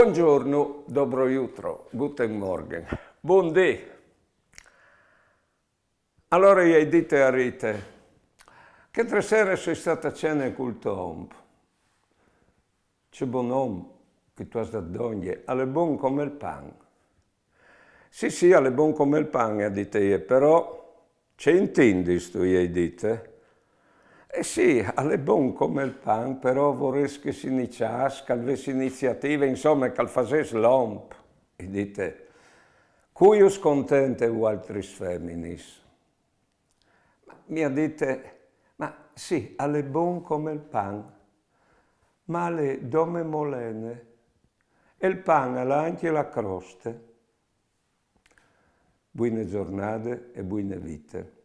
Buongiorno, dobro jutro, guten Morgen, buondì. Allora io dite a Rite, che tre sere sei stata a cena col Tom. C'è buon uomo, che tu hai da donne, alle buon come il pan. Sì, alle buon come il pan, dite io, però c'è intendi sto io dite? Sì, alle buon come il pan, però vorrei che si iniziasse, che avesse iniziativa, insomma, che facesse l'omp. E dite, cuius contente u altris feminis. Mi dite, ma sì, alle buon come il pan, ma alle dome molene, e il pan ha anche la croste. Buone giornate e buone vite.